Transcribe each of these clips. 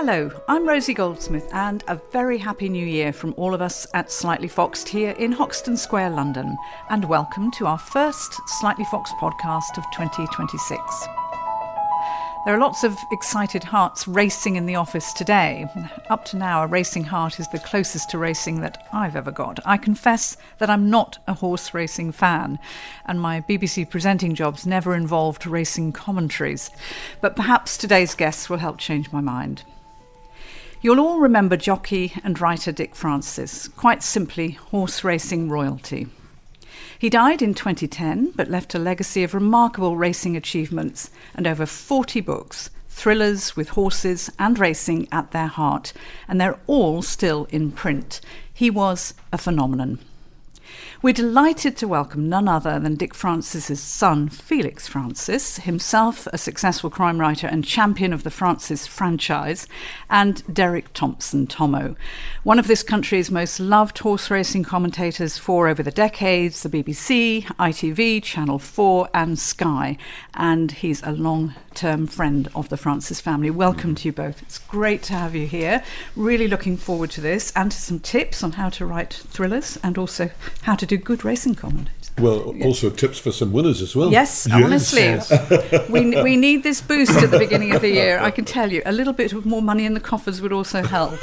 Hello, I'm Rosie Goldsmith, and a very happy new year from all of us at Slightly Foxed here in Hoxton Square, London, and welcome to our first Slightly Foxed podcast of 2026. There are lots of excited hearts racing in the office today. Up to now, a racing heart is the closest to racing that I've ever got. I confess that I'm not a horse racing fan, and my BBC presenting jobs never involved racing commentaries. But perhaps today's guests will help change my mind. You'll all remember jockey and writer Dick Francis, quite simply horse racing royalty. He died in 2010, but left a legacy of remarkable racing achievements and over 40 books, thrillers with horses and racing at their heart, and they're all still in print. He was a phenomenon. We're delighted to welcome none other than Dick Francis's son, Felix Francis, himself a successful crime writer and champion of the Francis franchise, and Derek Thompson, Tommo, one of this country's most loved horse racing commentators for over the decades, the BBC, ITV, Channel 4 and Sky, and he's a long-term friend of the Francis family. Welcome to you both. It's great to have you here. Really looking forward to this and to some tips on how to write thrillers and also how to do good racing comedy. Well, also tips for some winners as well. Yes. Honestly. We need this boost at the beginning of the year, I can tell you. A little bit of more money in the coffers would also help.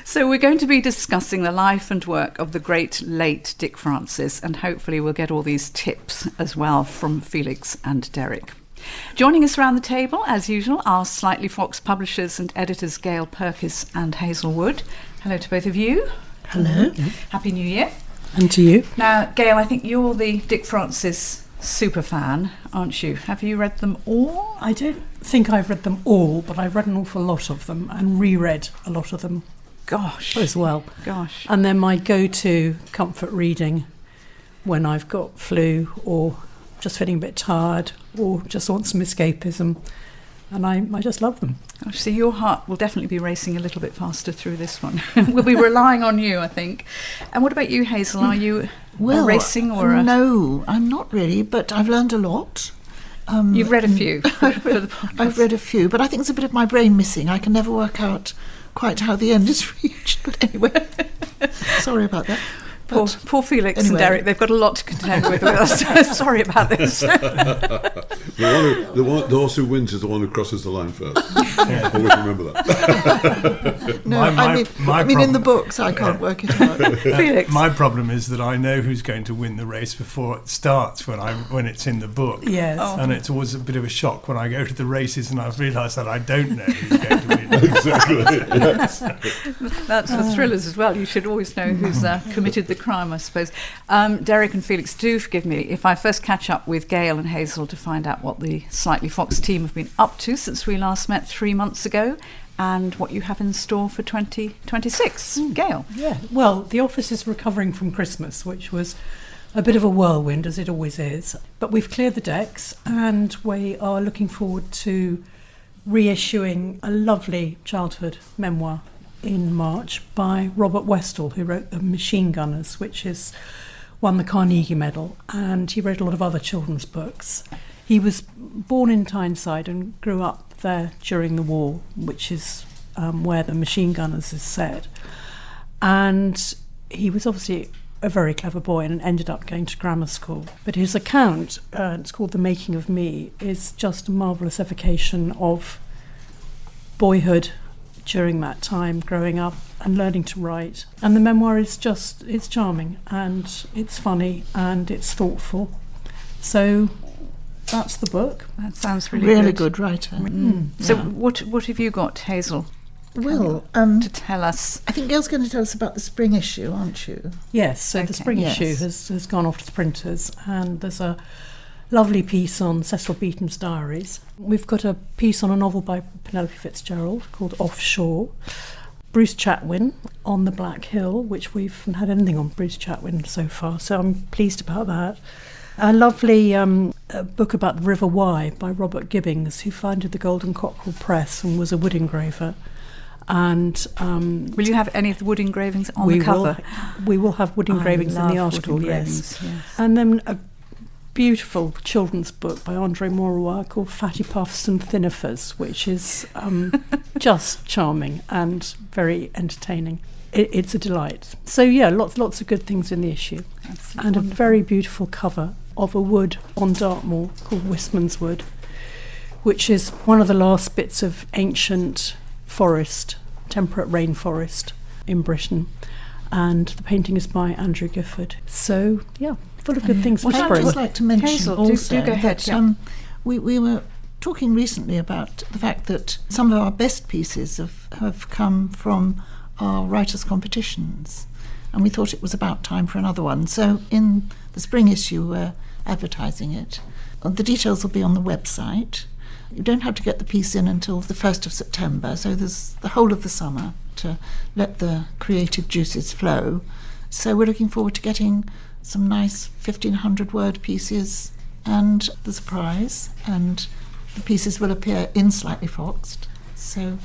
So we're going to be discussing the life and work of the great late Dick Francis, and hopefully we'll get all these tips as well from Felix and Derek. Joining us around the table, as usual, are Slightly Foxed publishers and editors Gail Purkis and Hazel Wood. Hello to both of you. Hello. Happy New Year. And to you. Now, Gail, I think you're the Dick Francis super fan, aren't you? Have you read them all? I don't think I've read them all, but I've read an awful lot of them and reread a lot of them. Gosh. As well. Gosh. And they're my go-to comfort reading when I've got flu or just feeling a bit tired or just want some escapism. And I just love them. Gosh, so your heart will definitely be racing a little bit faster through this one. We'll be relying on you, I think. And what about you, Hazel? Are you racing or a... No, I'm not really, but I've learned a lot. You've read a few for the podcast. I've read a few, but I think it's a bit of my brain missing. I can never work out quite how the end is reached. But anyway, sorry about that. Poor Felix and Derek, they've got a lot to contend with us. Sorry about this. The horse who wins is the one who crosses the line first. Always remember that. No, I mean in the books I can't work it out. Felix. My problem is that I know who's going to win the race before it starts when it's in the book. Yes. And it's always a bit of a shock when I go to the races and I've realised that I don't know who's going to win. Exactly. Yes. That's for thrillers as well. You should always know who's committed the crime, I suppose. Derek and Felix, do forgive me if I first catch up with Gail and Hazel to find out what the Slightly Foxed team have been up to since we last met 3 months ago and what you have in store for 2026. Gail? Yeah, well, the office is recovering from Christmas, which was a bit of a whirlwind, as it always is. But we've cleared the decks and we are looking forward to reissuing a lovely childhood memoir in March by Robert Westall, who wrote The Machine Gunners, which won the Carnegie Medal, and he wrote a lot of other children's books. He was born in Tyneside and grew up there during the war, which is where The Machine Gunners is set. And he was obviously a very clever boy and ended up going to grammar school. But his account, it's called The Making of Me, is just a marvellous evocation of boyhood during that time, growing up and learning to write. And the memoir is it's charming and it's funny and it's thoughtful. So that's the book. That sounds really good writer. So what have you got, Hazel? Well, to tell us. I think Gail's going to tell us about the spring issue, aren't you? Yes, so the spring issue has gone off to the printers, and there's a lovely piece on Cecil Beaton's diaries. We've got a piece on a novel by Penelope Fitzgerald called Offshore. Bruce Chatwin on The Black Hill, which we haven't had anything on Bruce Chatwin so far, so I'm pleased about that. A lovely book about the River Wye by Robert Gibbings, who founded the Golden Cockerel Press and was a wood engraver. And will you have any of the wood engravings on the cover? We will have wood engravings in the article, yes. Yes. And then beautiful children's book by Andre Maurois called Fatty Puffs and Thinifers, which is just charming and very entertaining. It's a delight. So yeah, lots of good things in the issue. That's And wonderful. a very beautiful cover of a wood on Dartmoor called Wistman's Wood, which is one of the last bits of ancient forest, temperate rainforest in Britain. And the painting is by Andrew Gifford. So yeah, full of good things for What I'd spring. just like to mention Hazel, also do go ahead, that yeah. we were talking recently about the fact that some of our best pieces have come from our writers' competitions, and we thought it was about time for another one. So in the spring issue, we're advertising it. The details will be on the website. You don't have to get the piece in until the 1st of September, so there's the whole of the summer to let the creative juices flow. So we're looking forward to getting some nice 1,500-word pieces, and there's a prize, and the pieces will appear in Slightly Foxed. So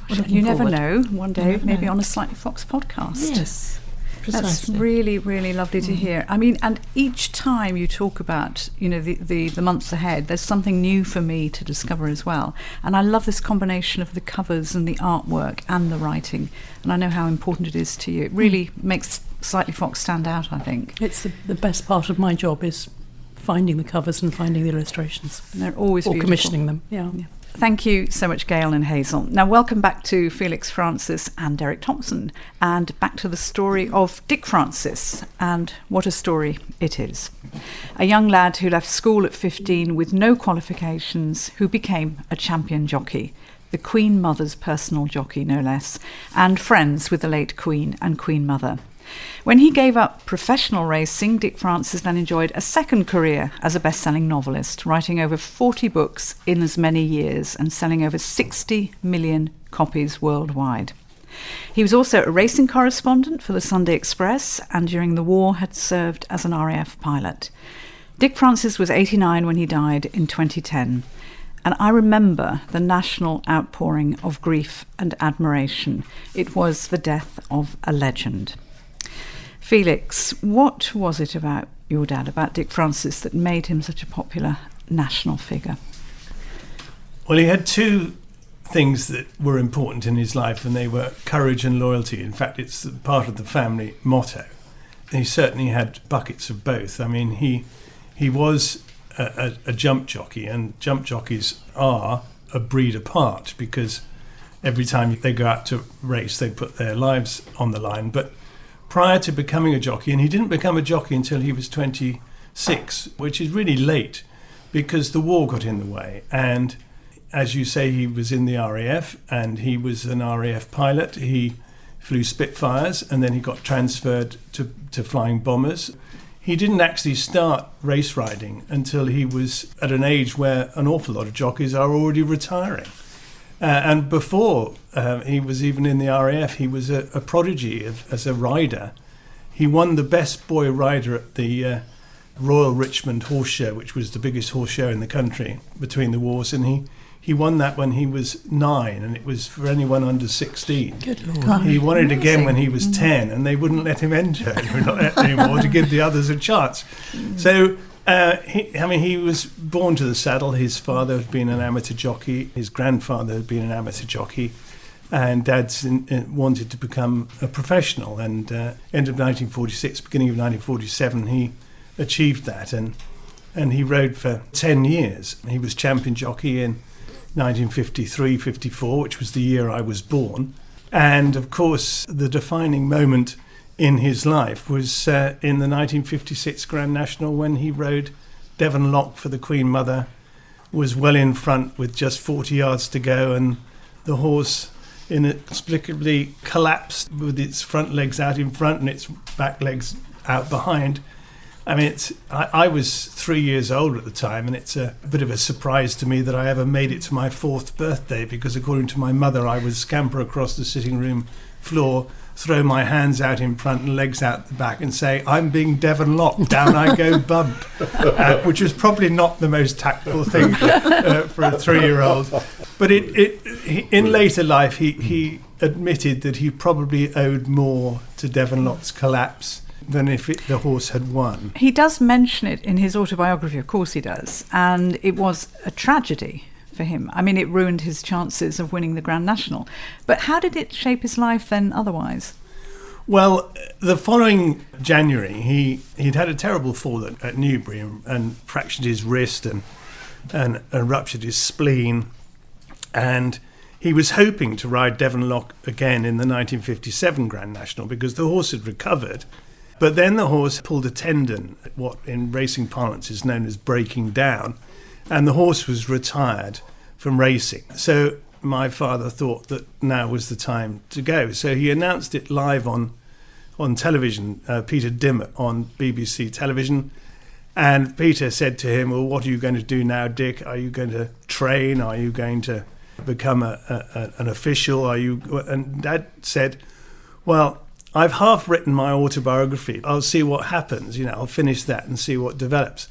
we're looking You never forward. know, one day never maybe know. on a Slightly Fox podcast. Yes, That's precisely. really, really lovely to hear. I mean, and each time you talk about, the months ahead, there's something new for me to discover as well. And I love this combination of the covers and the artwork and the writing. And I know how important it is to you. It really makes Slightly Fox stand out, I think. It's the best part of my job is finding the covers and finding the illustrations. And they're always Or beautiful. commissioning them, yeah. Thank you so much, Gail and Hazel. Now, welcome back to Felix Francis and Derek Thompson, and back to the story of Dick Francis, and what a story it is. A young lad who left school at 15 with no qualifications, who became a champion jockey, the Queen Mother's personal jockey, no less, and friends with the late Queen and Queen Mother. When he gave up professional racing, Dick Francis then enjoyed a second career as a best-selling novelist, writing over 40 books in as many years and selling over 60 million copies worldwide. He was also a racing correspondent for the Sunday Express, and during the war had served as an RAF pilot. Dick Francis was 89 when he died in 2010. And I remember the national outpouring of grief and admiration. It was the death of a legend. Felix, what was it about your dad, about Dick Francis, that made him such a popular national figure? Well, he had two things that were important in his life, and they were courage and loyalty. In fact, it's part of the family motto. He certainly had buckets of both. I mean, he was a jump jockey, and jump jockeys are a breed apart because every time they go out to race, they put their lives on the line. But prior to becoming a jockey, and he didn't become a jockey until he was 26, which is really late because the war got in the way. And as you say, he was in the RAF, and he was an RAF pilot. He flew Spitfires, and then he got transferred to flying bombers. He didn't actually start race riding until he was at an age where an awful lot of jockeys are already retiring. And before he was even in the RAF, he was a prodigy as a rider. He won the best boy rider at the Royal Richmond Horse Show, which was the biggest horse show in the country between the wars, and he won that when he was 9, and it was for anyone under 16. Good Lord. He won it again when he was 10, and they wouldn't let him enter anymore to give the others a chance. So, he was born to the saddle. His father had been an amateur jockey. His grandfather had been an amateur jockey. And Dad wanted to become a professional. And end of 1946, beginning of 1947, he achieved that. And he rode for 10 years. He was champion jockey in 1953-54, which was the year I was born. And of course, the defining moment in his life was in the 1956 Grand National, when he rode Devon Loch for the Queen Mother, was well in front with just 40 yards to go, and the horse inexplicably collapsed with its front legs out in front and its back legs out behind. I mean, I was 3 years old at the time, and it's a bit of a surprise to me that I ever made it to my 4th birthday, because according to my mother, I would scamper across the sitting room floor, throw my hands out in front and legs out the back and say, "I'm being Devon Loch, down I go bump," which was probably not the most tactful thing for a 3-year-old. But in later life, he admitted that he probably owed more to Devon Loch's collapse than if the horse had won. He does mention it in his autobiography, of course he does, and it was a tragedy for him. I mean, it ruined his chances of winning the Grand National. But how did it shape his life then otherwise? Well, the following January, he'd had a terrible fall at Newbury and fractured his wrist and ruptured his spleen. And he was hoping to ride Devon Loch again in the 1957 Grand National because the horse had recovered. But then the horse pulled a tendon, what in racing parlance is known as breaking down, and the horse was retired from racing. So my father thought that now was the time to go. So he announced it live on television, Peter Dimmock on BBC television. And Peter said to him, well, what are you going to do now, Dick? Are you going to train? Are you going to become an official? And Dad said, well, I've half written my autobiography. I'll see what happens. I'll finish that and see what develops.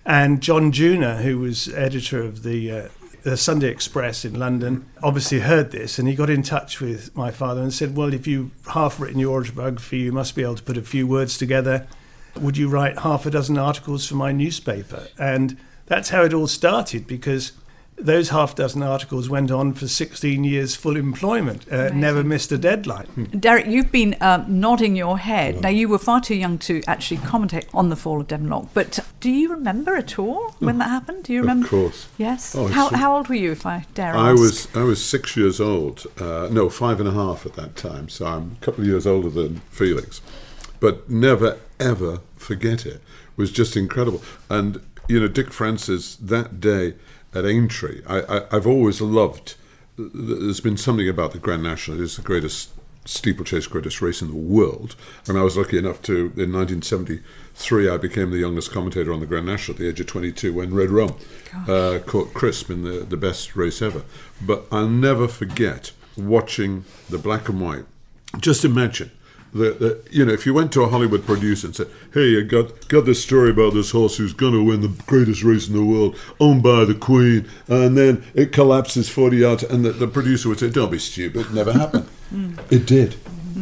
And John Junior, who was editor of the Sunday Express in London, obviously heard this, and he got in touch with my father and said, well, if you've half written your autobiography, you must be able to put a few words together. Would you write half a dozen articles for my newspaper? And that's how it all started, because those half dozen articles went on for 16 years full employment, never missed a deadline. Derek, you've been nodding your head. Now, you were far too young to actually commentate on the fall of Devon Loch, but do you remember at all when that happened? Do you remember? Of course. Yes. Oh, how old were you, if I dare ask? I was 6 years old. No, 5.5 at that time, so I'm a couple of years older than Felix. But never, ever forget it. It was just incredible. And, Dick Francis, that day at Aintree, I've always loved, there's been something about the Grand National. It's the greatest steeplechase, greatest race in the world. And I was lucky enough to, in 1973, I became the youngest commentator on the Grand National at the age of 22 when Red Rum caught crisp in the best race ever. But I'll never forget watching the black and white. Just imagine, if you went to a Hollywood producer and said, hey, I got this story about this horse who's going to win the greatest race in the world, owned by the Queen, and then it collapses 40 yards, and the producer would say, don't be stupid, it never happened. It did.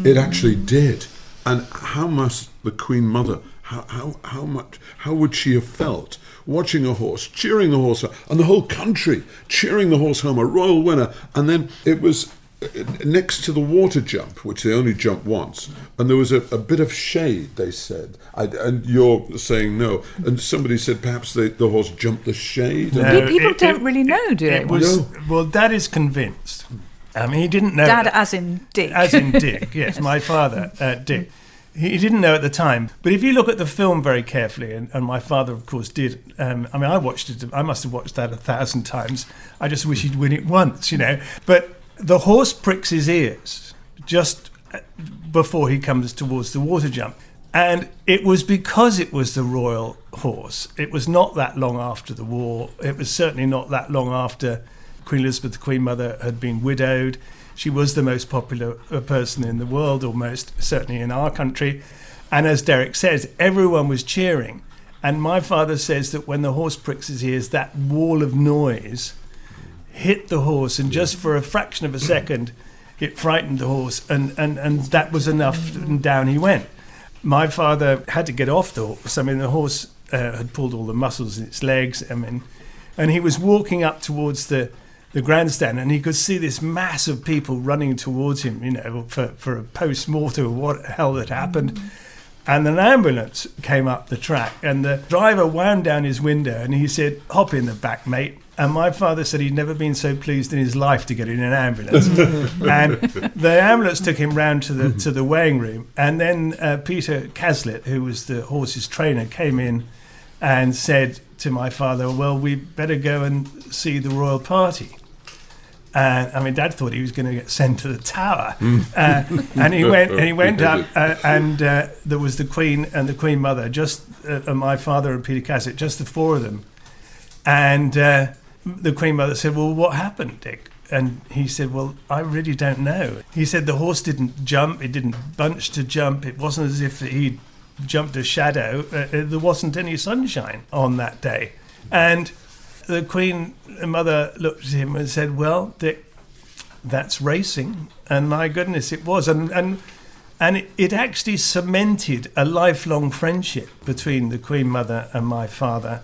It actually did. And how must the Queen Mother, how would she have felt watching a horse, cheering the horse, and the whole country cheering the horse home, a royal winner, and then it was next to the water jump, which they only jump once, and there was a bit of shade, they said, and you're saying no, and somebody said perhaps the horse jumped the shade. No, people don't really know, do they? Well, Dad is convinced. I mean, he didn't know. Dad as in Dick. As in Dick, yes, my father, Dick. He didn't know at the time, but if you look at the film very carefully, and my father, of course, did. I watched it. I must have watched that 1,000 times. I just wish he'd win it once, But the horse pricks his ears just before he comes towards the water jump. And it was because it was the royal horse. It was not that long after the war. It was certainly not that long after Queen Elizabeth, the Queen Mother, had been widowed. She was the most popular person in the world, almost, certainly in our country. And as Derek says, everyone was cheering. And my father says that when the horse pricks his ears, that wall of noise hit the horse, and just for a fraction of a second it frightened the horse, and that was enough, and down he went. My father had to get off the horse. The horse had pulled all the muscles in its legs, and he was walking up towards the grandstand, and he could see this mass of people running towards him, for a post-mortem of what the hell had happened. And an ambulance came up the track, and the driver wound down his window, and he said, hop in the back, mate. And my father said he'd never been so pleased in his life to get in an ambulance. And the ambulance took him round to the weighing room. And then Peter Caslett, who was the horse's trainer, came in and said to my father, well, we better go and see the royal party. And Dad thought he was going to get sent to the Tower. And he went up, and there was the Queen and the Queen Mother, just my father and Peter Caslett, just the four of them. And the Queen Mother said, well, what happened, Dick? And he said, well, I really don't know. He said the horse didn't jump, it didn't bunch to jump, it wasn't as if he'd jumped a shadow, there wasn't any sunshine on that day. And the Queen Mother looked at him and said, well, Dick, that's racing. And my goodness, it was. And And it actually cemented a lifelong friendship between the Queen Mother and my father.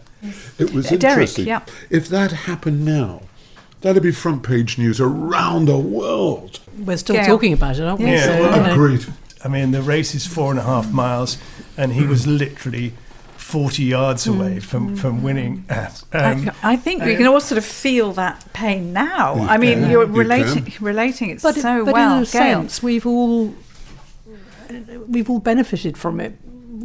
It was Derek, interesting. yeah. If that happened now, that'd be front page news around the world. We're still Gail. talking about it, aren't we? Yeah, So, well, you know. Agreed. I mean, the race is 4.5 miles, and he was literally 40 yards away from winning. I think we can all sort of feel that pain now. I mean, can. you're You relating it But, so but well, in a Gail. sense, we've all benefited from it,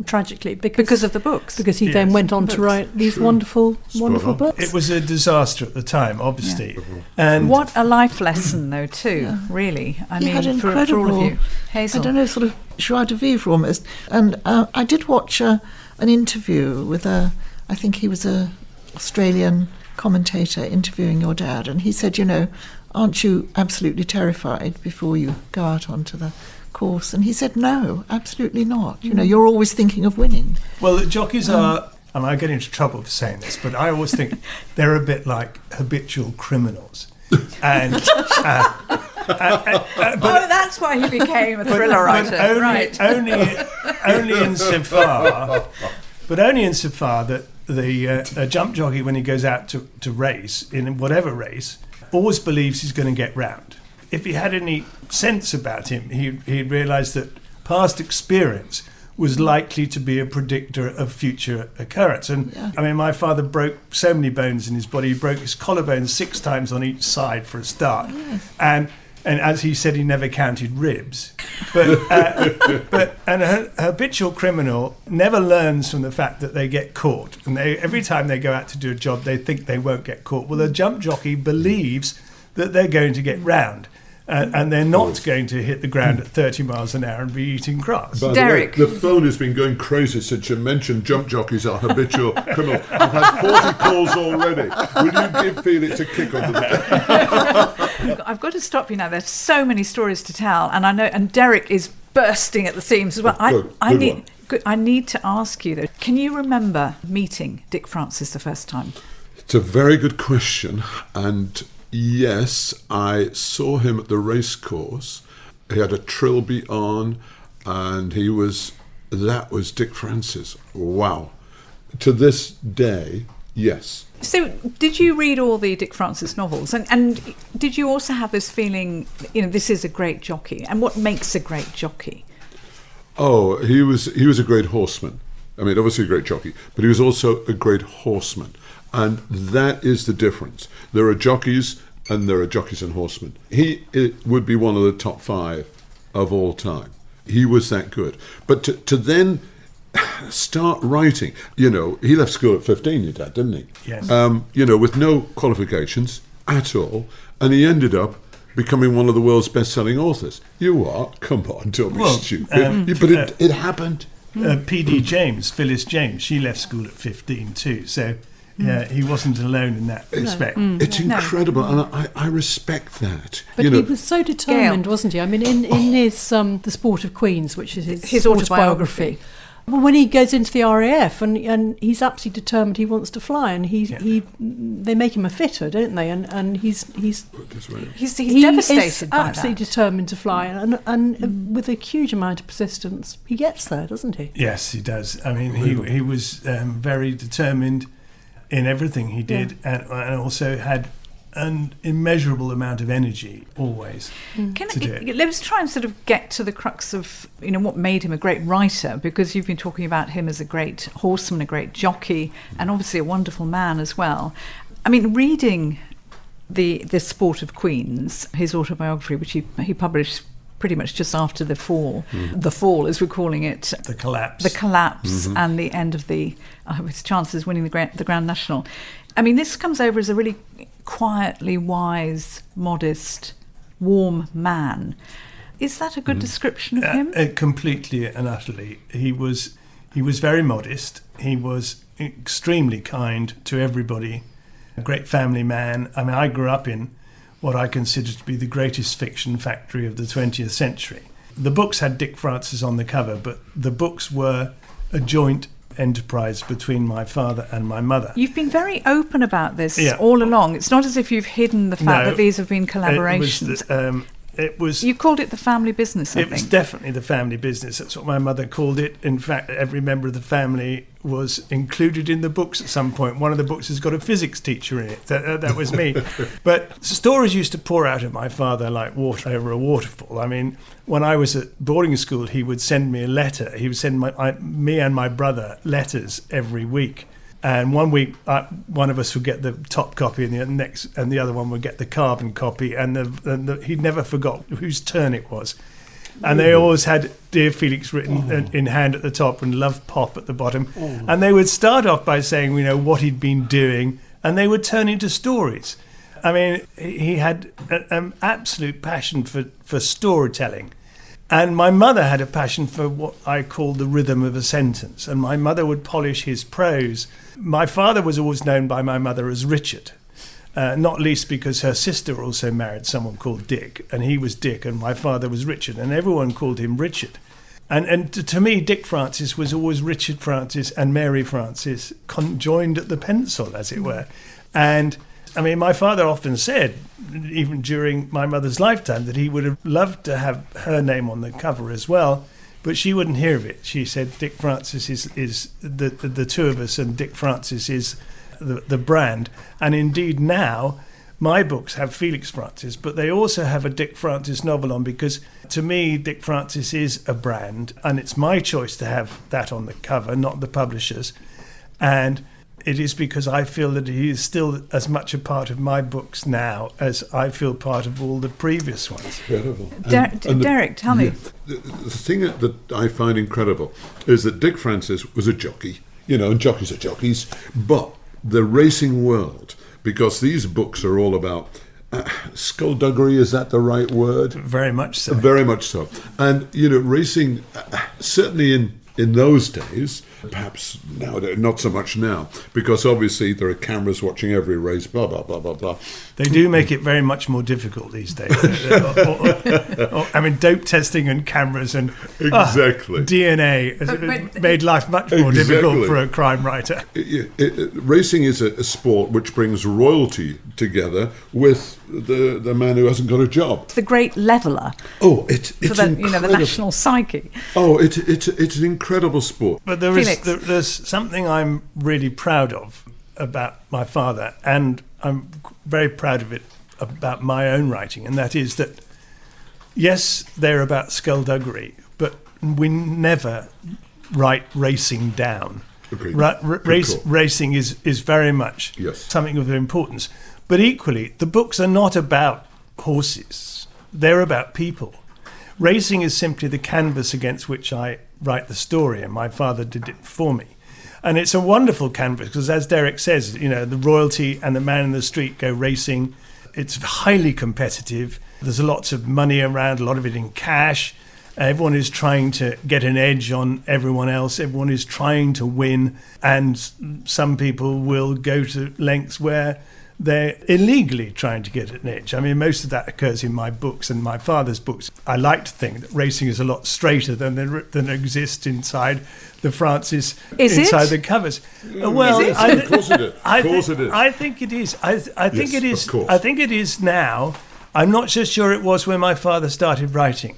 tragically, Because of the books. because he then Yes. went on to write these True. wonderful on. books. It was a disaster at the time, obviously. And What a life lesson, though, too, really. I He mean, had for all of incredible- you. Hazel. I don't know, sort of joie de vivre almost. And I did watch an interview with I think he was a Australian commentator interviewing your dad, and he said, aren't you absolutely terrified before you go out onto the course? And he said, no, absolutely not. You're always thinking of winning. well, the jockeys are, and I get into trouble for saying this, but I always think they're a bit like habitual criminals. And Oh, that's why he became a thriller writer. Right. only insofar that the jump jockey, when he goes out to race, in whatever race, always believes he's going to get round. If he had any sense about him, he'd realise that past experience was likely to be a predictor of future occurrence. And I mean, my father broke so many bones in his body. He broke his collarbone 6 times on each side for a start. And as he said, he never counted ribs. But a habitual criminal never learns from the fact that they get caught. And every time they go out to do a job, they think they won't get caught. Well, a jump jockey believes that they're going to get round. And they're not going to hit the ground at 30 miles an hour and be eating grass. By Derek. the way, the phone has been going crazy since you mentioned jump jockeys are habitual criminals. I've had 40 calls already. Will you give Felix a kick under the head? I've got to stop you now. There's so many stories to tell, and I know. And Derek is bursting at the seams as well. Good one. I need to ask you though. Can you remember meeting Dick Francis the first time? It's a very good question, and yes, I saw him at the race course. He had a trilby on, and that was Dick Francis. Wow. To this day, yes. So, did you read all the Dick Francis novels, and did you also have this feeling, this is a great jockey, and what makes a great jockey? Oh, he was a great horseman. I mean, obviously a great jockey, but he was also a great horseman. And that is the difference. There are jockeys and there are jockeys and horsemen. It would be one of the top 5 of all time. He was that good. But to then start writing, he left school at 15, your dad, didn't he? Yes. With no qualifications at all. And he ended up becoming one of the world's best-selling authors. You are? Come on, don't be stupid. But it happened. P.D. James, Phyllis James, she left school at 15 too. So he wasn't alone in that respect. It's incredible, and I respect that. But he was so determined, Gail. wasn't he? I mean, in his The Sport of Queens, which is his autobiography. Well, when he goes into the RAF and he's absolutely determined he wants to fly, and they make him a fitter, don't they? And he's devastated is by absolutely that. determined to fly, and with a huge amount of persistence, he gets there, doesn't he? Yes, he does. I mean, he was very determined in everything he did, and also had an immeasurable amount of energy always to do it. Let's try and sort of get to the crux of what made him a great writer, because you've been talking about him as a great horseman, a great jockey, and obviously a wonderful man as well. I mean, reading the Sport of Queens, his autobiography, which he published pretty much just after the fall, as we're calling it, The collapse. and the end of his chances winning the Grand National. I mean, this comes over as a really quietly wise, modest, warm man. Is that a good description of him? Completely and utterly. He was very modest. He was extremely kind to everybody. A great family man. I mean, I grew up in what I consider to be the greatest fiction factory of the 20th century. The books had Dick Francis on the cover, but the books were a joint enterprise between my father and my mother. You've been very open about this all along. It's not as if you've hidden the fact that these have been collaborations. it was... You called it the family business, I It think. was definitely the family business. That's what my mother called it. In fact, every member of the family was included in the books at some point. One of the books has got a physics teacher in it. That was me. But stories used to pour out of my father like water over a waterfall. I mean, when I was at boarding school, he would send me a letter. He would send me and my brother letters every week. And one week, one of us would get the top copy, and the other one would get the carbon copy. And he never forgot whose turn it was. And they always had "Dear Felix" written in hand at the top and "Love Pop" at the bottom. And they would start off by saying, what he'd been doing, and they would turn into stories. I mean, he had an absolute passion for storytelling. And my mother had a passion for what I call the rhythm of a sentence. And my mother would polish his prose. My father was always known by my mother as Richard, not least because her sister also married someone called Dick. And he was Dick and my father was Richard. And everyone called him Richard. And to me, Dick Francis was always Richard Francis and Mary Francis conjoined at the pencil, as it were. And I mean, my father often said, even during my mother's lifetime, that he would have loved to have her name on the cover as well, but she wouldn't hear of it. She said Dick Francis is the two of us, and Dick Francis is the brand. And indeed now, my books have Felix Francis, but they also have a Dick Francis novel on, because to me, Dick Francis is a brand, and it's my choice to have that on the cover, not the publisher's. And it is because I feel that he is still as much a part of my books now as I feel part of all the previous ones. Incredible. Derek, tell me. The thing that I find incredible is that Dick Francis was a jockey, and jockeys are jockeys, but the racing world, because these books are all about skullduggery, is that the right word? Very much so. Very much so. And, racing, certainly in those days, perhaps now, not so much now, because obviously there are cameras watching every race, blah, blah, blah, blah, blah. They do make it very much more difficult these days. I mean, dope testing and cameras and exactly DNA has made life much more difficult for a crime writer. Racing is a sport which brings royalty together with the man who hasn't got a job. It's the great leveller. Oh, it's for the, the national psyche. Oh, it's an incredible sport. But there's something I'm really proud of about my father, and I'm very proud of it about my own writing, and that is that, yes, they're about skullduggery, but we never write racing down. Agreed. Racing is very much something of importance. But equally, the books are not about horses. They're about people. Racing is simply the canvas against which I write the story, and my father did it for me. And it's a wonderful canvas because, as Derek says, the royalty and the man in the street go racing. It's highly competitive. There's lots of money around, a lot of it in cash. Everyone is trying to get an edge on everyone else. Everyone is trying to win. And some people will go to lengths where they're illegally trying to get an edge. I mean, most of that occurs in my books and my father's books. I like to think that racing is a lot straighter than exists inside the Francis, inside the covers. Well, of course it is. I think it is. I think it is. I think it is now. I'm not so sure it was when my father started writing.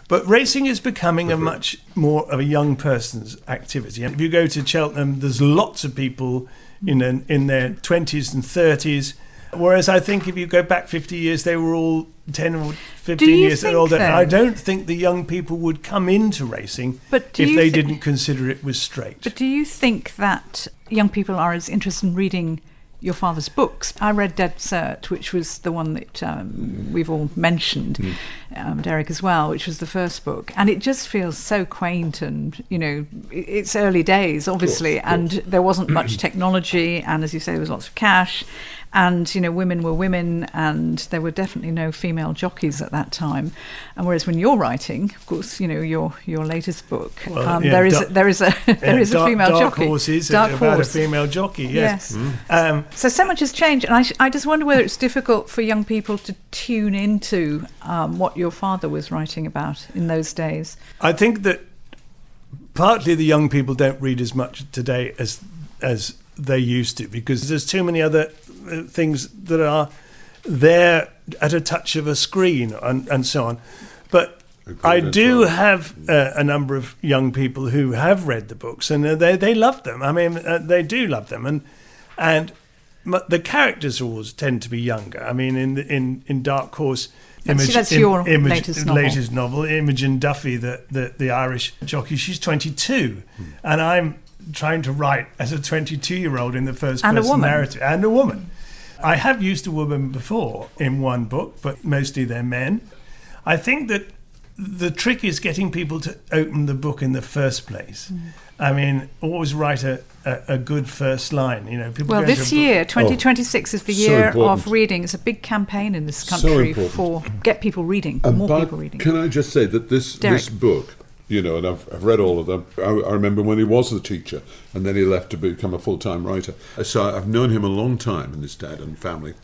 But racing is becoming a much more of a young person's activity. And if you go to Cheltenham, there's lots of people in their 20s and 30s, whereas I think if you go back 50 years, they were all 10 or 15 years older. I don't think the young people would come into racing if they didn't consider it was straight. But do you think that young people are as interested in reading your father's books? I read Dead Cert, which was the one that we've all mentioned, Derek as well, which was the first book, and it just feels so quaint, and it's early days obviously, and there wasn't much technology, and as you say, there was lots of cash, and women were women, and there were definitely no female jockeys at that time. And whereas when you're writing, of course, your latest book, there is a female jockey. Dark Horse is about a female jockey. Yes. So much has changed, and I just wonder whether it's difficult for young people to tune into what your father was writing about in those days. I think that partly the young people don't read as much today as they used to, because there's too many other things that are they're at a touch of a screen and so on. But I do have a number of young people who have read the books, and they love them. I mean, they do love them, and the characters always tend to be younger. I mean, in Dark Horse, that's your latest novel. Imogen Duffy, the Irish jockey, she's 22, and I'm trying to write as a 22-year-old in the first-person narrative, and a woman. I have used a woman before in one book, but mostly they're men. I think that the trick is getting people to open the book in the first place. I mean, always write a good first line. You know, people. Well, this year, 2026, is the year of reading. It's a big campaign in this country for get people reading, more people reading. Can I just say that this book, you know, and I've read all of them. I remember when he was the teacher, and then he left to become a full-time writer. So I've known him a long time, and his dad and family.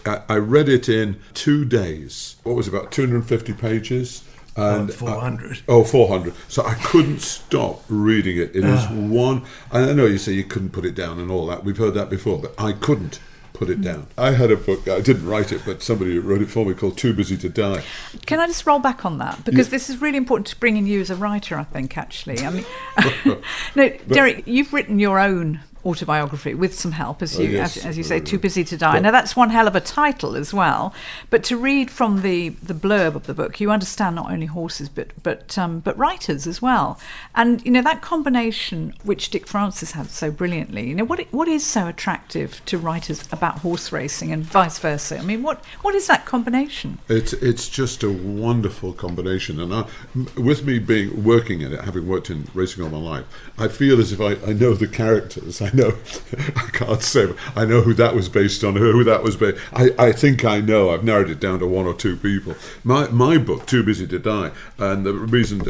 I read it in 2 days. What was it, about 250 pages? And 400. 400. So I couldn't stop reading it. It is one. I know you say you couldn't put it down and all that. We've heard that before, but I couldn't put it down. I had a book, I didn't write it, but somebody wrote it for me, called Too Busy to Die. Can I just roll back on that? Because this is really important to bring in you as a writer, I think, actually. I mean, no, Derek, you've written your own autobiography with some help, as you say, Too Busy to Die. Now that's one hell of a title as well, but to read from the blurb of the book, you understand not only horses but writers as well. And you know, that combination which Dick Francis had so brilliantly, you know, what is so attractive to writers about horse racing and vice versa? I mean, what is that combination? It's just a wonderful combination, and with me working in it, having worked in racing all my life, I feel as if I know the characters. I know, I can't say, but I know who that was based on, who that was based. I think I know. I've narrowed it down to one or two people. My book, Too Busy to Die, and the reason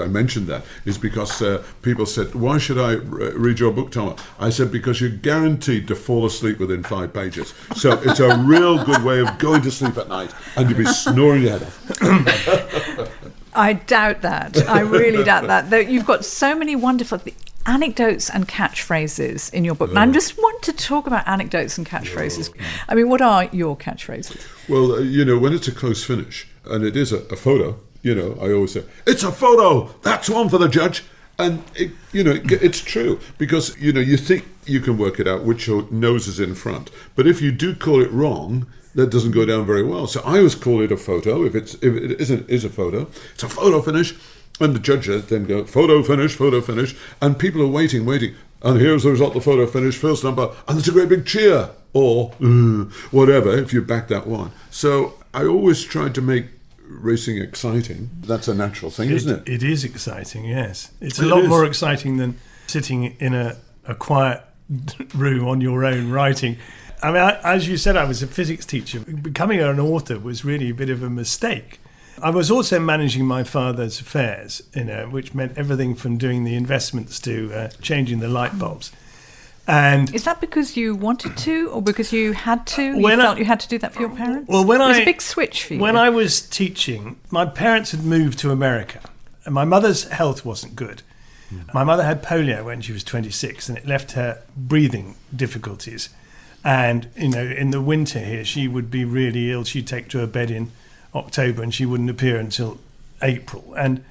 I mentioned that is because people said, "Why should I read your book, Tommo?" I said, because you're guaranteed to fall asleep within 5 pages. So it's a real good way of going to sleep at night, and you'll be snoring your head off. I doubt that. I really doubt that. Though you've got so many wonderful anecdotes and catchphrases in your book. And I just want to talk about anecdotes and catchphrases. I mean, what are your catchphrases? Well, you know, when it's a close finish and it is a photo, you know, I always say, "It's a photo! That's one for the judge." And, it's true, because, you know, you think you can work it out which nose is in front. But if you do call it wrong, that doesn't go down very well. So I always call it a photo. If it is a photo, it's a photo finish. And the judge then go, photo finish, and people are waiting, and here's the result, the photo finish, first number, and there's a great big cheer, or whatever, if you back that one. So I always tried to make racing exciting. That's a natural thing, isn't it? It is exciting, yes. It's a lot more exciting than sitting in a quiet room on your own writing. I mean, as you said, I was a physics teacher. Becoming an author was really a bit of a mistake. I was also managing my father's affairs, which meant everything from doing the investments to changing the light bulbs. And is that because you wanted to, or because you had to? You felt you had to do that for your parents? Well, it was a big switch for you. When I was teaching, my parents had moved to America, and my mother's health wasn't good. My mother had polio when she was 26, and it left her breathing difficulties. And in the winter here, she would be really ill. She'd take to her bed in October, and she wouldn't appear until April. And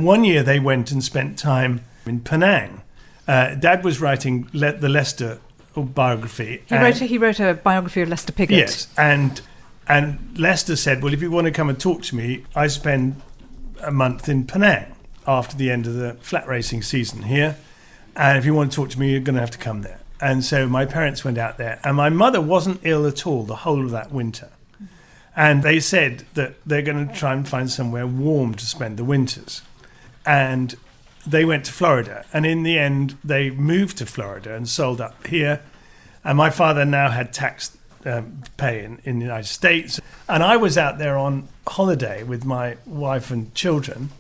one year they went and spent time in Penang. Dad was writing the Leicester biography. He wrote a biography of Lester Piggott. Yes, and Lester said, "Well, if you want to come and talk to me, I spend a month in Penang after the end of the flat racing season here, and if you want to talk to me, you're going to have to come there." And so my parents went out there, and my mother wasn't ill at all the whole of that winter. And they said that they're going to try and find somewhere warm to spend the winters. And they went to Florida. And in the end, they moved to Florida and sold up here. And my father now had tax pay in the United States. And I was out there on holiday with my wife and children.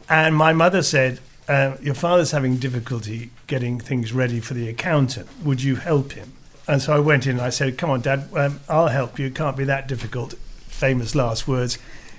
And my mother said, "Your father's having difficulty getting things ready for the accountant. Would you help him?" And so I went in and I said, "Come on, Dad, I'll help you. It can't be that difficult." Famous last words.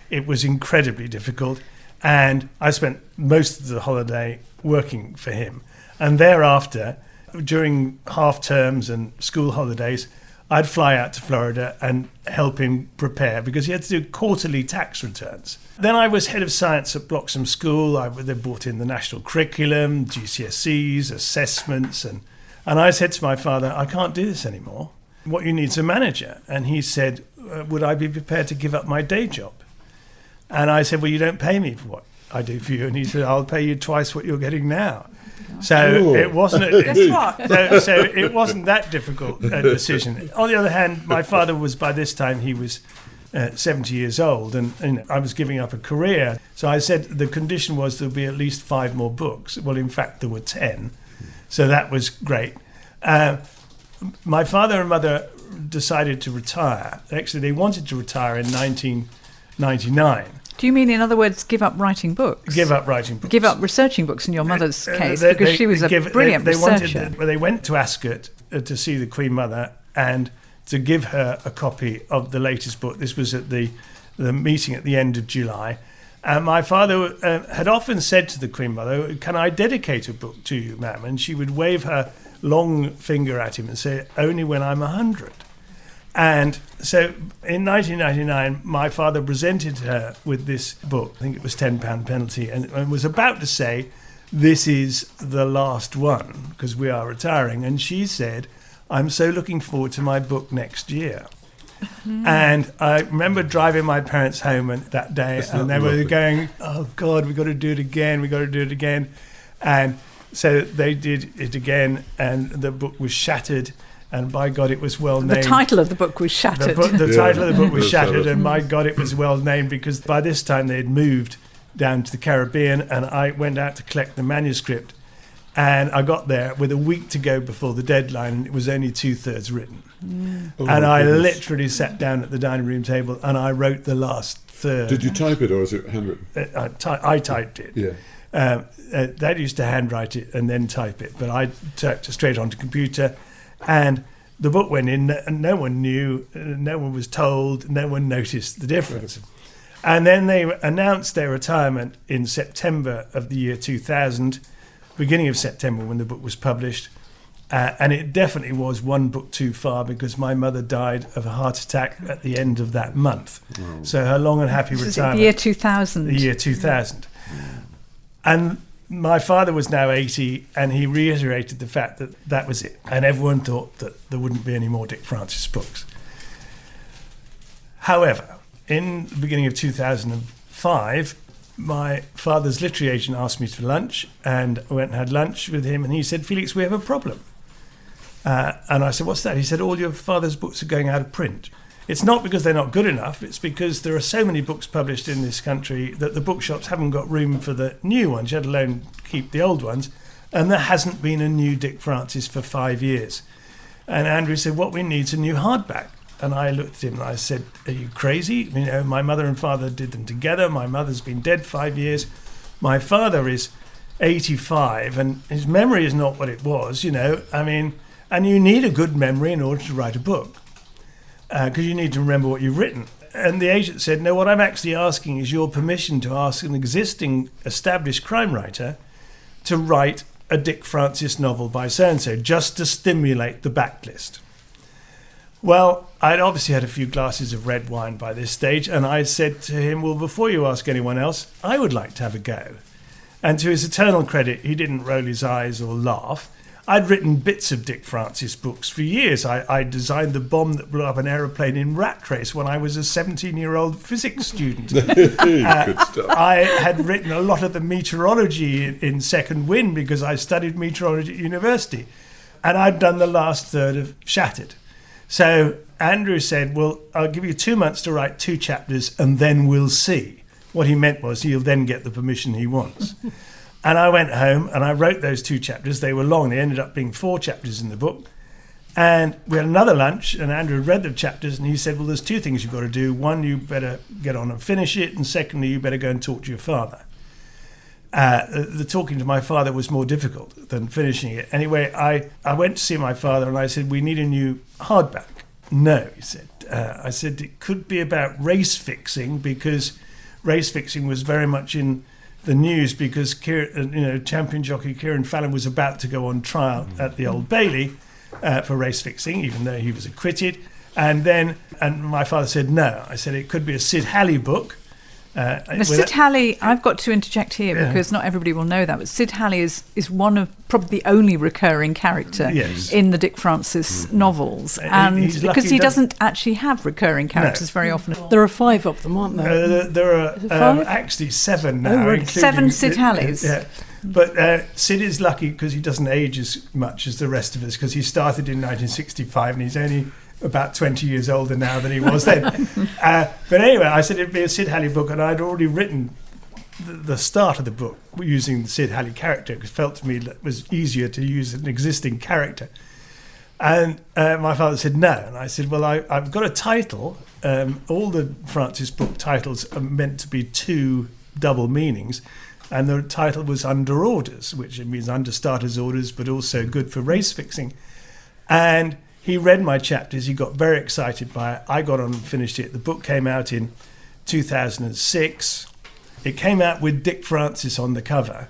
It was incredibly difficult, and I spent most of the holiday working for him. And thereafter, during half terms and school holidays, I'd fly out to Florida and help him prepare because he had to do quarterly tax returns. Then I was head of science at Bloxham School. They brought in the national curriculum, GCSEs, assessments, and I said to my father, I can't do this anymore. What you need is a manager. And he said, would I be prepared to give up my day job? And I said, well, you don't pay me for what I do for you. And he said, I'll pay you twice what you're getting now. So Cool. it wasn't. Guess what? So it wasn't that difficult a decision. On the other hand, my father was, by this time, he was 70 years old, and I was giving up a career. So I said the condition was there'll be at least 5 more books. Well, in fact, there were 10. So that was great. My father and mother decided to retire. Actually, they wanted to retire in 1999. Do you mean, in other words, give up writing books? Give up writing books. Give up researching books in your mother's case, because she was a brilliant researcher. They went to Ascot to see the Queen Mother and to give her a copy of the latest book. This was at the meeting at the end of July. And my father had often said to the Queen Mother, can I dedicate a book to you, ma'am? And she would wave her long finger at him and say, only when I'm 100. And so in 1999, my father presented her with this book. I think it was £10 penalty, and was about to say, this is the last one, because we are retiring. And she said, I'm so looking forward to my book next year. And I remember driving my parents home that day, and they were going, oh, God, we've got to do it again. And so they did it again, and the book was shattered. And by God, it was well named. The title of the book was shattered. The title of the book was shattered, and by God, it was well named, because by this time they had moved down to the Caribbean, and I went out to collect the manuscript, and I got there with a week to go before the deadline, and it was only 2/3 written. Oh, and I goodness. literally sat down at the dining room table, and I wrote the last third. Did you type it, or is it handwritten? I typed it. Yeah. Dad used to handwrite it and then type it, but I typed it straight onto computer. And the book went in, and no one knew, no one was told, no one noticed the difference. And then they announced their retirement in September of the year 2000, beginning of September when the book was published. And it definitely was one book too far, because my mother died of a heart attack at the end of that month. Oh. So her long and happy This is retirement. the year 2000. The year 2000. And my father was now 80, and he reiterated the fact that that was it. And everyone thought that there wouldn't be any more Dick Francis books. However, in the beginning of 2005, my father's literary agent asked me to lunch, and I went and had lunch with him, and he said, Felix, we have a problem. And I said, what's that? He said, all your father's books are going out of print. It's not because they're not good enough, it's because there are so many books published in this country that the bookshops haven't got room for the new ones, let alone keep the old ones, and there hasn't been a new Dick Francis for 5 years. And Andrew said, what we need is a new hardback. And I looked at him and I said, are you crazy? You know, my mother and father did them together. My mother's been dead 5 years. My father is 85, and his memory is not what it was, you know. I mean, and you need a good memory in order to write a book, because you need to remember what you've written. And the agent said, no, what I'm actually asking is your permission to ask an existing established crime writer to write a Dick Francis novel by so-and-so, just to stimulate the backlist. Well, I'd obviously had a few glasses of red wine by this stage, and I said to him, well, before you ask anyone else, I would like to have a go. And to his eternal credit, he didn't roll his eyes or laugh. I'd written bits of Dick Francis books for years. I designed the bomb that blew up an aeroplane in Rat Race when I was a 17-year-old physics student. Good stuff. I had written a lot of the meteorology in Second Wind because I studied meteorology at university. And I'd done the last third of Shattered. So Andrew said, well, I'll give you 2 months to write 2 chapters and then we'll see. What he meant was he'll then get the permission he wants. And I went home and I wrote those 2 chapters. They were long. They ended up being 4 chapters in the book. And we had another lunch, and Andrew read the chapters, and he said, well, there's 2 things you've got to do. One, you better get on and finish it. And secondly, you better go and talk to your father. The talking to my father was more difficult than finishing it. Anyway, I went to see my father, and I said, we need a new hardback. No, he said. I said, it could be about race fixing, because race fixing was very much in the news, because Champion Jockey Kieran Fallon was about to go on trial at the Old Bailey, for race fixing, even though he was acquitted. And my father said no. I said it could be a Sid Halley book. Now, Sid Halley, I've got to interject here because not everybody will know that, but Sid Halley is one of probably the only recurring character in the Dick Francis novels, and because he doesn't actually have recurring characters very often. There are 5 of them, aren't there? There are actually 7 now. Oh, really? 7 Sid Halleys. Yeah. But Sid is lucky because he doesn't age as much as the rest of us, because he started in 1965 and he's only about 20 years older now than he was then. But anyway, I said it'd be a Sid Halley book, and I'd already written the start of the book using the Sid Halley character, because it felt to me that it was easier to use an existing character. And my father said no, and I said, well, I've got a title. All the Francis book titles are meant to be 2 double meanings, and the title was Under Orders, which means under starters' orders, but also good for race fixing. And he read my chapters. He got very excited by it. I got on and finished it. The book came out in 2006. It came out with Dick Francis on the cover.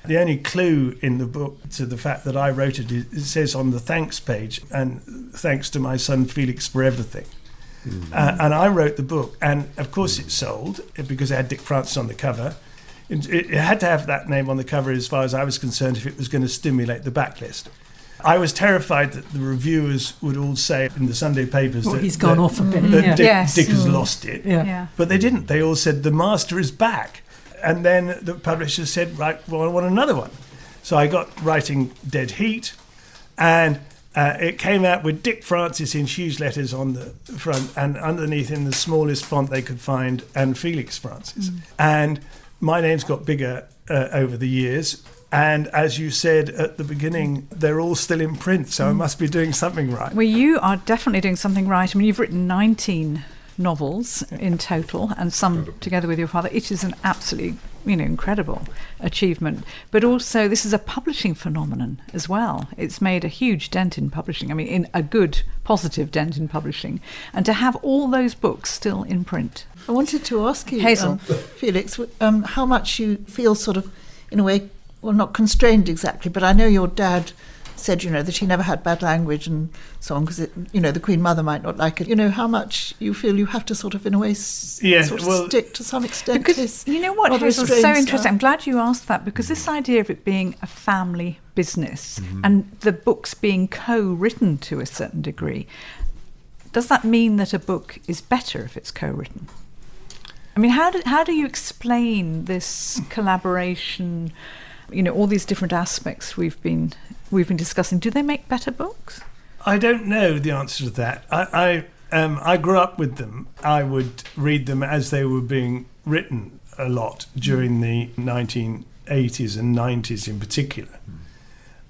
The only clue in the book to the fact that I wrote it says on the thanks page, and thanks to my son Felix for everything. And I wrote the book, and of course it sold because it had Dick Francis on the cover. It had to have that name on the cover as far as I was concerned if it was going to stimulate the backlist. I was terrified that the reviewers would all say in the Sunday papers that he's gone off a bit. That Dick has lost it. Yeah. But they didn't. They all said the master is back. And then the publisher said, right, well, I want another one. So I got writing Dead Heat, and it came out with Dick Francis in huge letters on the front, and underneath in the smallest font they could find, and Felix Francis. And my name's got bigger over the years. And as you said at the beginning, they're all still in print, so I must be doing something right. Well, you are definitely doing something right. I mean, you've written 19 novels in total, and some together with your father. It is an absolutely, incredible achievement. But also, this is a publishing phenomenon as well. It's made a huge dent in publishing. I mean, in a good, positive dent in publishing. And to have all those books still in print. I wanted to ask you, Hazel. Felix, how much you feel sort of, in a way, well, not constrained exactly, but I know your dad said, that he never had bad language and so on, because, the Queen Mother might not like it. How much you feel you have to sort of, in a way, stick to some extent. Because, what, Hazel, is so interesting. I'm glad you asked that, because this idea of it being a family business and the books being co-written to a certain degree, does that mean that a book is better if it's co-written? I mean, how do you explain this collaboration, all these different aspects we've been discussing? Do they make better books? I don't know the answer to that. I grew up with them. I would read them as they were being written a lot during the 1980s and 90s in particular.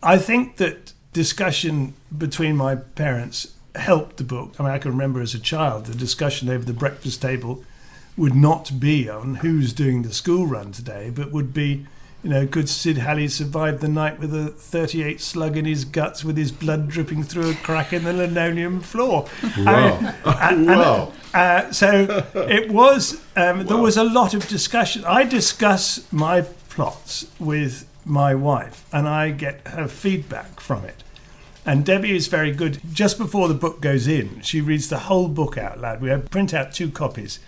I think that discussion between my parents helped the book. I mean, I can remember as a child the discussion over the breakfast table would not be on who's doing the school run today, but would be, could Sid Halley survive the night with a 38 slug in his guts with his blood dripping through a crack in the linoleum floor? Wow. So it was, there was a lot of discussion. I discuss my plots with my wife, and I get her feedback from it. And Debbie is very good. Just before the book goes in, she reads the whole book out loud. We print out 2 copies.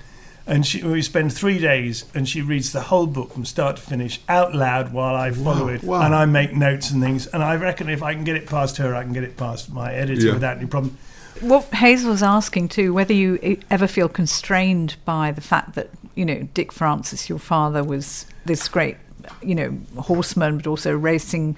And we spend 3 days, and she reads the whole book from start to finish out loud while I follow it. Wow. And I make notes and things. And I reckon if I can get it past her, I can get it past my editor without any problem. What Hazel was asking too, whether you ever feel constrained by the fact that, Dick Francis, your father, was this great, horseman, but also racing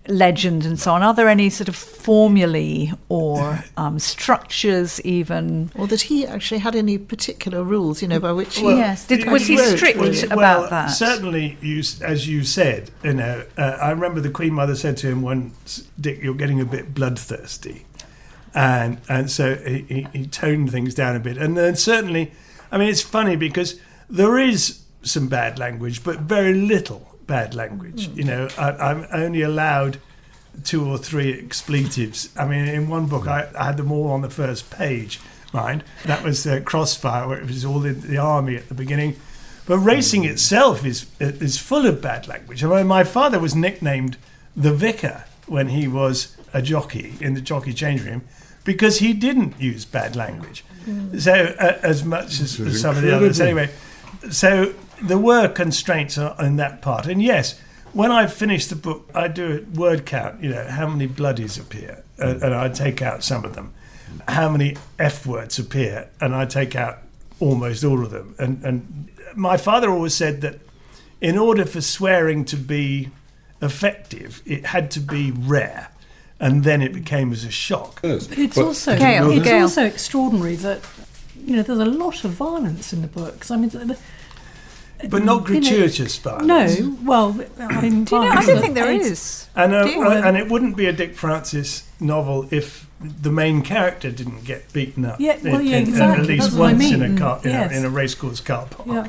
legend and so on. Are there any sort of formulae or structures even? Or that he actually had any particular rules, by which he... Yes. Was he strict about that? Certainly, as you said, I remember the Queen Mother said to him once, Dick, you're getting a bit bloodthirsty. And so he toned things down a bit. And then certainly, I mean, it's funny because there is some bad language, but very little bad language. I'm only allowed 2 or 3 expletives. I mean, in one book, I had them all on the first page, mind. That was Crossfire, where it was all in the army at the beginning. But racing itself is full of bad language. I mean, my father was nicknamed the Vicar when he was a jockey in the jockey change room because he didn't use bad language. So as much as some of the others. Anyway, so there were constraints in that part. And yes, when I finish the book, I do a word count, how many bloodies appear, and I take out some of them. How many F words appear, and I take out almost all of them. And my father always said that in order for swearing to be effective, it had to be rare, and then it became as a shock. Yes. But it's But also Gail, it's Gail. also extraordinary that there's a lot of violence in the books. I mean, But not gratuitous violence. no. Well, I mean, Do you know? I don't think there is. And, Do you? and it wouldn't be a Dick Francis novel if the main character didn't get beaten up. Yeah, well, yeah, exactly. At least That's what I once in mean. a car, Yes. in a racecourse car park. Yeah.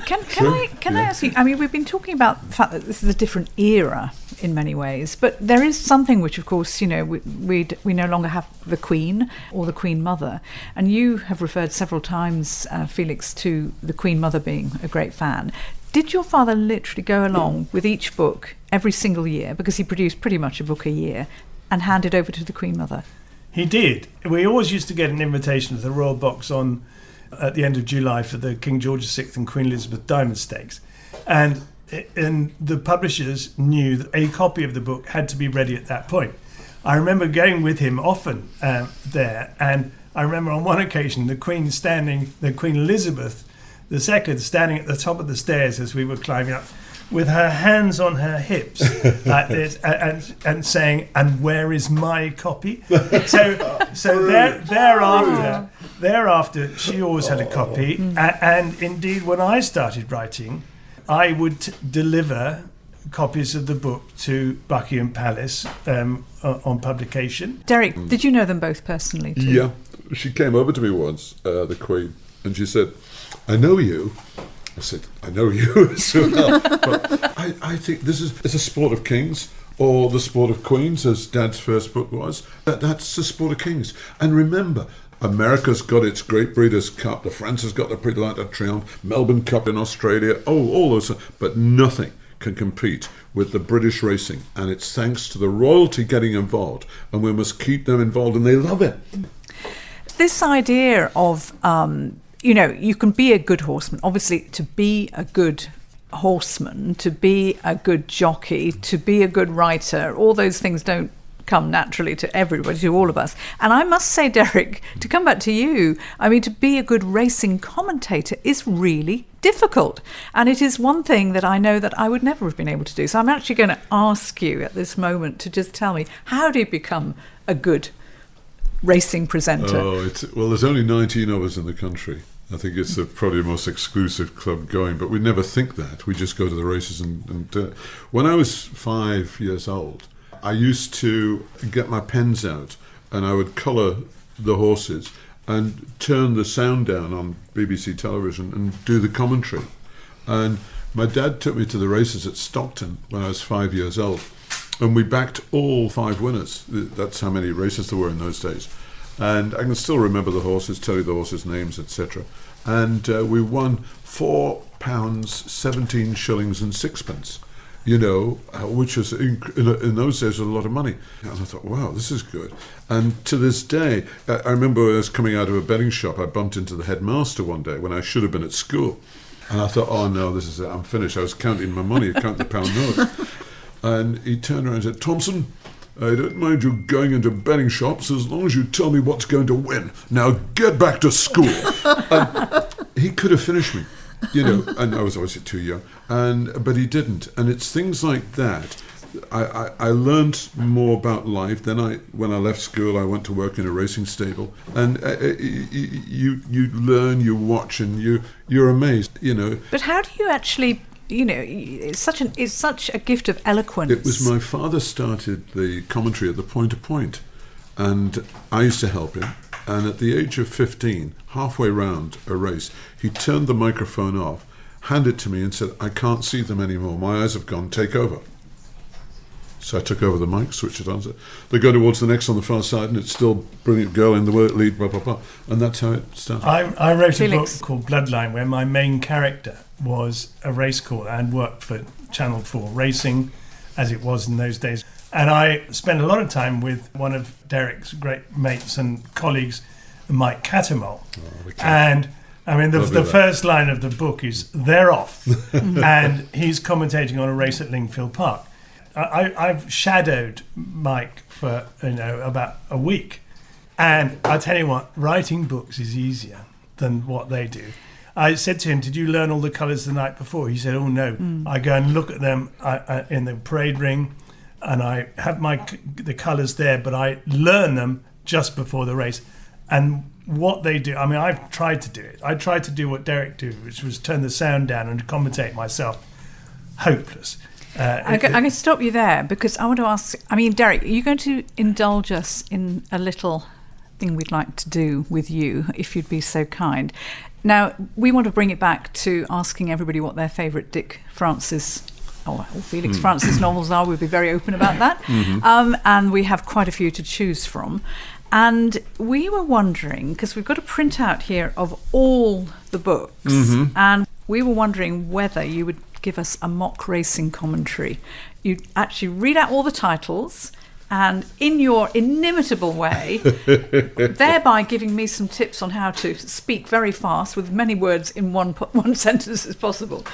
Can I ask you? I mean, we've been talking about the fact that this is a different era in many ways, but there is something which, of course, we no longer have the Queen or the Queen Mother, and you have referred several times, Felix, to the Queen Mother being a great fan. Did your father literally go along with each book every single year, because he produced pretty much a book a year, and hand it over to the Queen Mother? He did. We always used to get an invitation to the Royal Box on at the end of July for the King George VI and Queen Elizabeth Diamond Stakes, and the publishers knew that a copy of the book had to be ready at that point. I remember going with him often there, and I remember on one occasion the Queen Elizabeth II standing at the top of the stairs as we were climbing up, with her hands on her hips like this, and saying, "And where is my copy?" So thereafter, she always had a copy, and indeed, when I started writing, I would deliver copies of the book to Buckingham Palace on publication. Derek, did you know them both personally too? Yeah, she came over to me once, the Queen, and she said, "I know you." I said, "I know you as well." But I think it's a sport of kings, or the sport of queens, as Dad's first book was. That's the sport of kings. And remember, America's got its Great Breeders' Cup, the France has got the Prix de l'Arc Triomphe, Melbourne Cup in Australia, all those, but nothing can compete with the British racing, and it's thanks to the royalty getting involved, and we must keep them involved, and they love it. This idea of you can be a good horseman. Obviously, to be a good horseman, to be a good jockey, to be a good writer, all those things don't come naturally to everybody, to all of us. And I must say, Derek, to come back to you, I mean, to be a good racing commentator is really difficult. And it is one thing that I know that I would never have been able to do. So I'm actually going to ask you at this moment to just tell me, how do you become a good racing presenter? Well, there's only 19 of us in the country. I think it's probably the most exclusive club going, but we never think that. We just go to the races and when I was 5 years old, I used to get my pens out and I would colour the horses and turn the sound down on BBC television and do the commentary. And my dad took me to the races at Stockton when I was 5 years old, and we backed all 5 winners. That's how many races there were in those days. And I can still remember the horses, tell you the horses' names, etc. And we won £4, 17 shillings and sixpence, which was in those days was a lot of money. And I thought, wow, this is good. And to this day, I remember when I was coming out of a betting shop, I bumped into the headmaster one day when I should have been at school. And I thought, oh no, this is it, I'm finished. I was counting my money, counting the pound notes. And he turned around and said, "Thompson, I don't mind you going into betting shops as long as you tell me what's going to win. Now get back to school." And he could have finished me, and I was obviously too young, but he didn't. And it's things like that. I learned more about life. Then when I left school, I went to work in a racing stable, and you learn, you watch, and you're amazed, But how do you actually? It's such a gift of eloquence. It was my father started the commentary at the point, and I used to help him. And at the age of 15, halfway round a race, he turned the microphone off, handed it to me and said, "I can't see them anymore. My eyes have gone. Take over." So I took over the mic, switched it on. So they go towards the next on the far side, and it's still brilliant girl in the lead, blah, blah, blah. And that's how it started. I wrote Felix. a book called Bloodline, where my main character was a race caller and worked for Channel 4 Racing, as it was in those days. And I spent a lot of time with one of Derek's great mates and colleagues, Mike Cattermole. And I mean, the first line of the book is, "They're off." And he's commentating on a race at Lingfield Park. I've shadowed Mike for about a week. And I tell you what, writing books is easier than what they do. I said to him, "Did you learn all the colours the night before?" He said, "Oh no, I go and look at them in the parade ring, and I have the colours there, but I learn them just before the race." And what they do, I mean, I've tried to do it. I tried to do what Derek did, which was turn the sound down and commentate myself. Hopeless. I'm going to stop you there because I want to ask, I mean, Derek, are you going to indulge us in a little thing we'd like to do with you, if you'd be so kind? Now, we want to bring it back to asking everybody what their favourite Dick Francis or Felix Francis novels are. We'll be very open about that. And we have quite a few to choose from. And we were wondering, because we've got a printout here of all the books, and we were wondering whether you would give us a mock racing commentary. You actually read out all the titles and in your inimitable way, thereby giving me some tips on how to speak very fast with many words in one sentence as possible.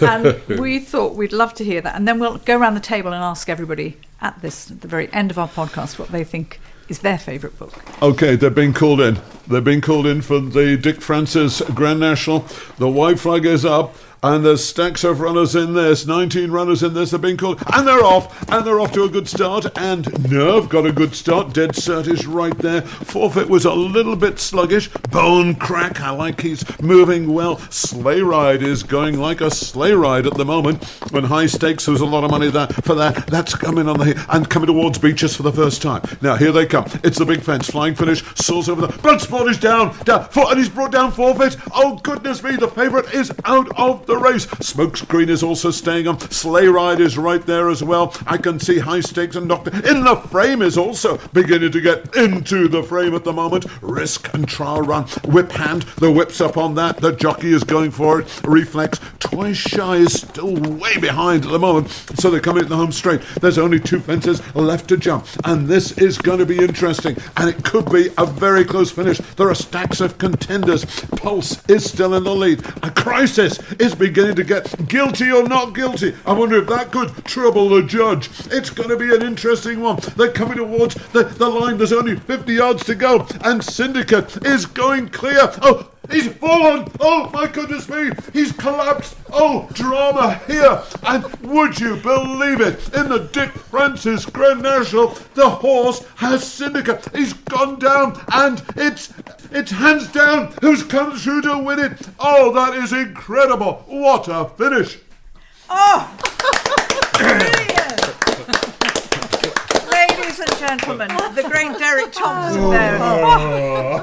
And we thought we'd love to hear that. And then we'll go around the table and ask everybody at the very end of our podcast what they think is their favourite book. Okay, they're being called in. They're being called in for the Dick Francis Grand National. The white flag is up. And there's stacks of runners in this, 19 runners in this, they're being called, and they're off to a good start, and Nerve got a good start, Dead Cert is right there, Forfeit was a little bit sluggish, Bone Crack, I like he's moving well, Sleigh Ride is going like a sleigh ride at the moment, when High Stakes, there was a lot of money there for that, that's coming on the, and coming towards Beaches for the first time. Now here they come, it's the big fence, Flying Finish, soars over the, Bloodsport is down, and he's brought down Forfeit, oh goodness me, the favourite is out of the race. Smokescreen is also staying on. Sleigh Ride is right there as well. I can see High Stakes and Doctor in the frame is also beginning to get into the frame at the moment. Risk and Trial Run. Whip Hand, the whip's up on that. The jockey is going for it. Reflex. Twice Shy is still way behind at the moment. So they're coming at the home straight. There's only 2 fences left to jump. And this is going to be interesting. And it could be a very close finish. There are stacks of contenders. Pulse is still in the lead. A Crisis is beginning to get guilty or not guilty. I wonder if that could trouble the judge. It's going to be an interesting one. They're coming towards the line. There's only 50 yards to go. And Syndicate is going clear. Oh, he's fallen. Oh, my goodness me. He's collapsed. Oh, drama here. And would you believe it? In the Dick Francis Grand National, the horse has Syndicate. He's gone down and it's hands down who's come through to win it. Oh, that is incredible. What a finish. Oh, brilliant. Ladies and gentlemen, the great Derek Thompson there. Well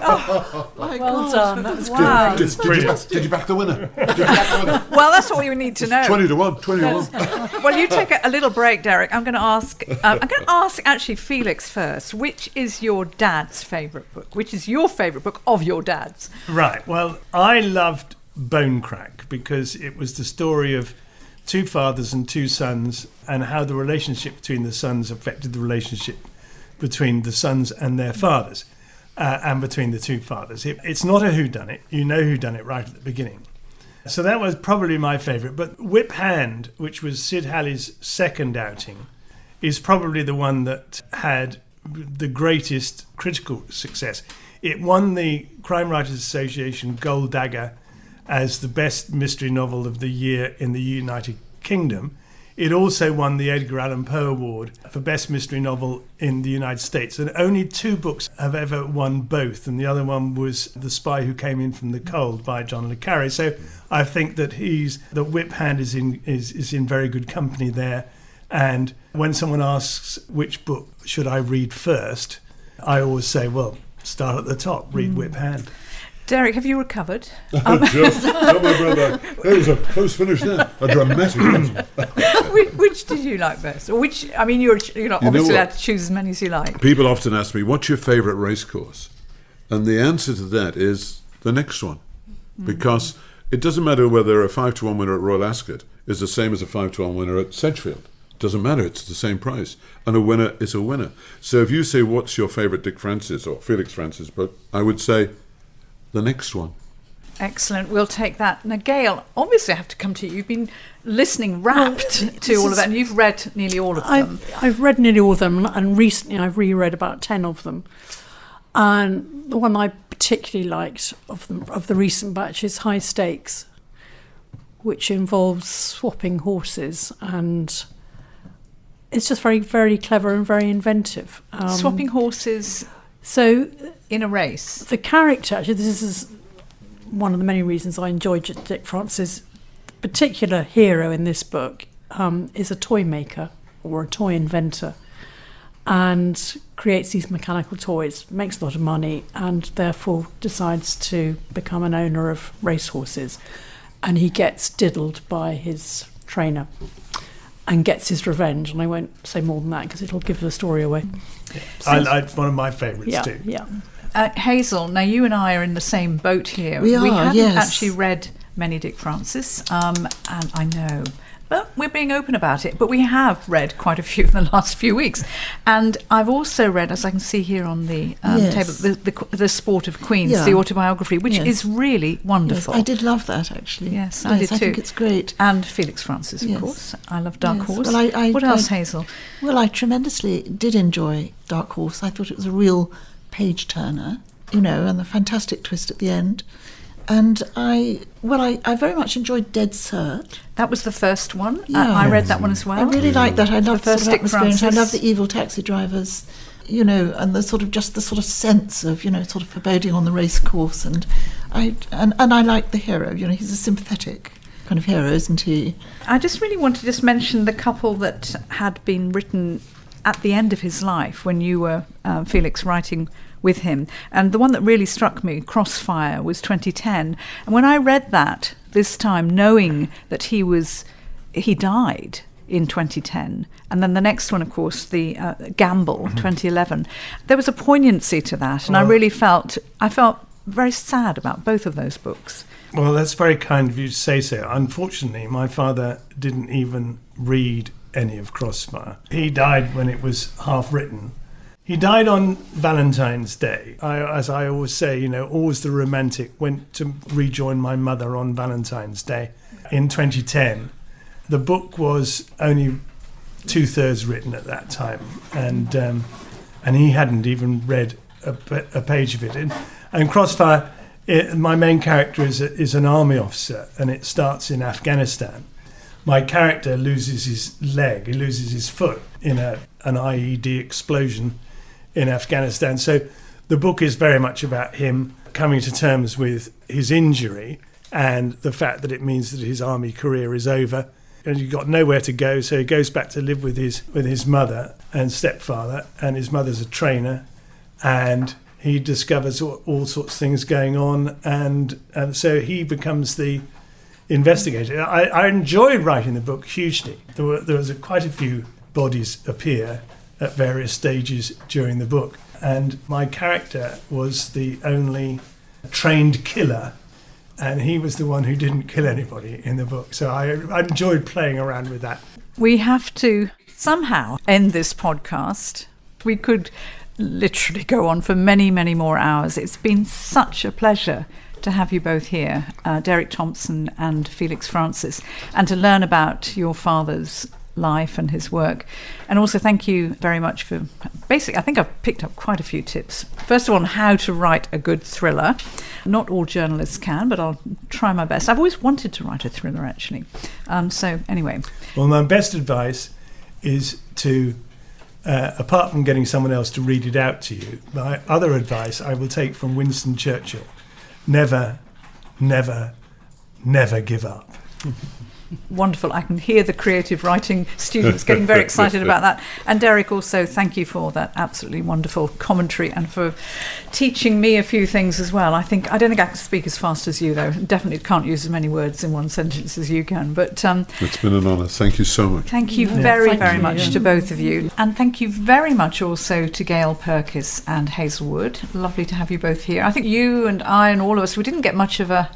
done. That was Wow. Did you back the winner? Well, that's all you need to know. 20 to 1. Well, you take a little break, Derek. I'm going to ask actually Felix first. Which is your dad's favourite book? Which is your favourite book of your dad's? Right. Well, I loved Bone Crack because it was the story of 2 fathers and 2 sons and how the relationship between the sons affected the relationship between the sons and their fathers and between the 2 fathers. It's not a whodunit. You know whodunit right at the beginning. So that was probably my favourite. But Whip Hand, which was Sid Halley's second outing, is probably the one that had the greatest critical success. It won the Crime Writers Association Gold Dagger as the best mystery novel of the year in the United Kingdom. It also won the Edgar Allan Poe Award for Best Mystery Novel in the United States. And only 2 books have ever won both. And the other one was The Spy Who Came In From the Cold by John le Carré. So I think that the Whip Hand is in very good company there. And when someone asks which book should I read first, I always say, well, start at the top, read Whip Hand. Derek, have you recovered? Just, my brother. There was a close finish there. A dramatic one. Which did you like best? Or which? I mean, you're obviously allowed to choose as many as you like. People often ask me, what's your favourite race course? And the answer to that is the next one. Because it doesn't matter whether a 5-1 winner at Royal Ascot is the same as a 5-1 winner at Sedgefield. Doesn't matter, it's the same price. And a winner is a winner. So if you say, what's your favourite Dick Francis or Felix Francis book, I would say the next one. Excellent. We'll take that. Now, Gail, obviously I have to come to you. You've been listening rapt to all of that, and you've read nearly all of them. I've read nearly all of them, and recently I've reread about 10 of them. And the one I particularly liked of the recent batch is High Stakes, which involves swapping horses, and it's just very, very clever and very inventive. Swapping horses so in a race. The character, actually, this is one of the many reasons I enjoyed Dick Francis. The particular hero in this book is a toy maker or a toy inventor, and creates these mechanical toys, makes a lot of money, and therefore decides to become an owner of racehorses. And he gets diddled by his trainer and gets his revenge. And I won't say more than that because it'll give the story away. It's one of my favourites too. Yeah. Hazel, now you and I are in the same boat here. We haven't yes. actually read many Dick Francis, and I know, but we're being open about it. But we have read quite a few in the last few weeks. And I've also read, as I can see here on the table, the Sport of Queens, the autobiography, which is really wonderful. Yes, I did love that, actually. Yes, I did too. I think it's great. And Felix Francis, of course. I love Dark Horse. Well, what else, Hazel? Well, I tremendously did enjoy Dark Horse. I thought it was a real page-turner, and the fantastic twist at the end. And I very much enjoyed Dead Cert. That was the first one. I read that one as well. I really liked that. I loved the first Dick Francis. I love the evil taxi drivers, and the sort of sense of, sort of foreboding on the race course. And I liked the hero. He's a sympathetic kind of hero, isn't he? I just really want to just mention the couple that had been written at the end of his life when you were, Felix, writing with him. And the one that really struck me, Crossfire, was 2010. And when I read that this time, knowing that he died in 2010, and then the next one, of course, the Gamble, 2011, there was a poignancy to that. And I felt very sad about both of those books. Well, that's very kind of you to say so. Unfortunately, my father didn't even read any of Crossfire. He died when it was half written. He died on Valentine's Day. As I always say, always the romantic, went to rejoin my mother on Valentine's Day in 2010. The book was only 2/3 written at that time, and he hadn't even read a page of it. And Crossfire, my main character is an army officer, and it starts in Afghanistan. My character loses his leg, he loses his foot in an IED explosion in Afghanistan. So the book is very much about him coming to terms with his injury and the fact that it means that his army career is over and he's got nowhere to go. So he goes back to live with his mother and stepfather, and his mother's a trainer, and he discovers all sorts of things going on, and so he becomes the investigator. I enjoyed writing the book hugely. There was quite a few bodies appear at various stages during the book, and my character was the only trained killer, and he was the one who didn't kill anybody in the book. So I enjoyed playing around with that. We have to somehow end this podcast. We could literally go on for many, many more hours. It's been such a pleasure to have you both here, Derek Thompson and Felix Francis, and to learn about your father's life and his work. And also thank you very much for I think I've picked up quite a few tips. First of all, on how to write a good thriller. Not all journalists can, but I'll try my best. I've always wanted to write a thriller, actually. So anyway. Well, my best advice is to, apart from getting someone else to read it out to you, my other advice I will take from Winston Churchill: never, never, never give up. Wonderful. I can hear the creative writing students getting very excited about that. And Derek, also, thank you for that absolutely wonderful commentary and for teaching me a few things as well. I don't think I can speak as fast as you, though. Definitely can't use as many words in one sentence as you can. But it's been an honour. Thank you so much. Thank you very much to both of you. And thank you very much also to Gail Purkis and Hazel Wood. Lovely to have you both here. I think you and I and all of us, we didn't get much of a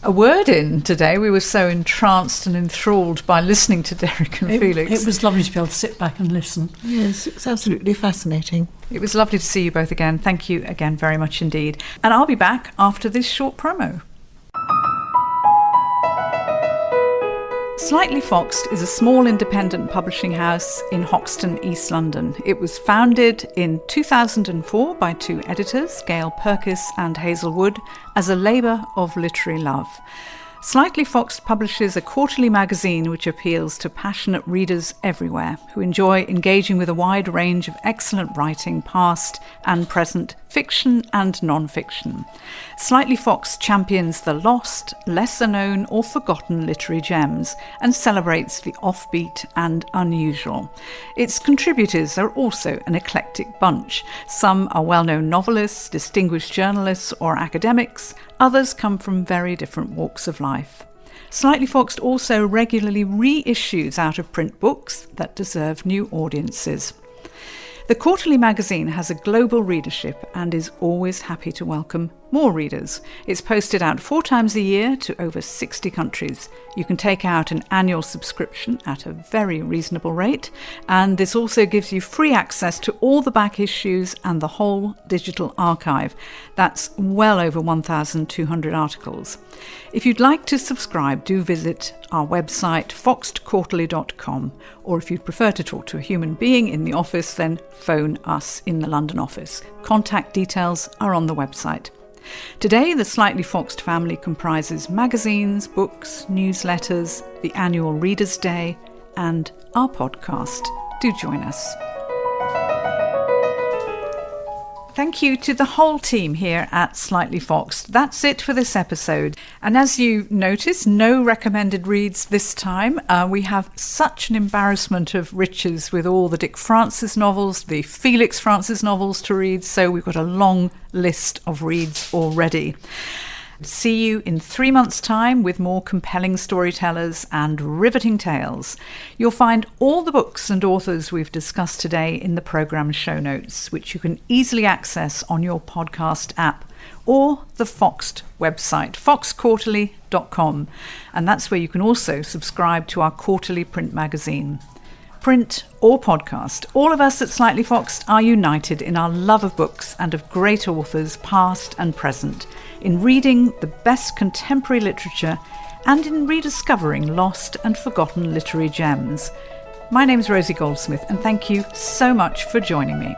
a word in today. We were so entranced and enthralled by listening to Derek and Felix. It was lovely to be able to sit back and listen. Yes, it's absolutely fascinating. It was lovely to see you both again. Thank you again very much indeed. And I'll be back after this short promo. Slightly Foxed is a small independent publishing house in Hoxton, East London. It was founded in 2004 by two editors, Gail Purkis and Hazel Wood, as a labour of literary love. Slightly Foxed publishes a quarterly magazine which appeals to passionate readers everywhere who enjoy engaging with a wide range of excellent writing, past and present, fiction and non-fiction. Slightly Foxed champions the lost, lesser-known or forgotten literary gems and celebrates the offbeat and unusual. Its contributors are also an eclectic bunch. Some are well-known novelists, distinguished journalists or academics. Others come from very different walks of life. Slightly Foxed also regularly reissues out-of-print books that deserve new audiences. The quarterly magazine has a global readership and is always happy to welcome more readers. It's posted out 4 times a year to over 60 countries. You can take out an annual subscription at a very reasonable rate, and this also gives you free access to all the back issues and the whole digital archive. That's well over 1,200 articles. If you'd like to subscribe, do visit our website foxedquarterly.com, or if you'd prefer to talk to a human being in the office, then phone us in the London office. Contact details are on the website. Today, the Slightly Foxed family comprises magazines, books, newsletters, the annual Reader's Day, and our podcast. Do join us. Thank you to the whole team here at Slightly Foxed. That's it for this episode. And as you notice, no recommended reads this time. We have such an embarrassment of riches with all the Dick Francis novels, the Felix Francis novels to read, so we've got a long list of reads already. See you in 3 months' time with more compelling storytellers and riveting tales. You'll find all the books and authors we've discussed today in the programme show notes, which you can easily access on your podcast app or the Foxed website, foxedquarterly.com. And that's where you can also subscribe to our quarterly print magazine. Print or podcast, all of us at Slightly Foxed are united in our love of books and of great authors past and present, in reading the best contemporary literature and in rediscovering lost and forgotten literary gems. My name's Rosie Goldsmith, and thank you so much for joining me.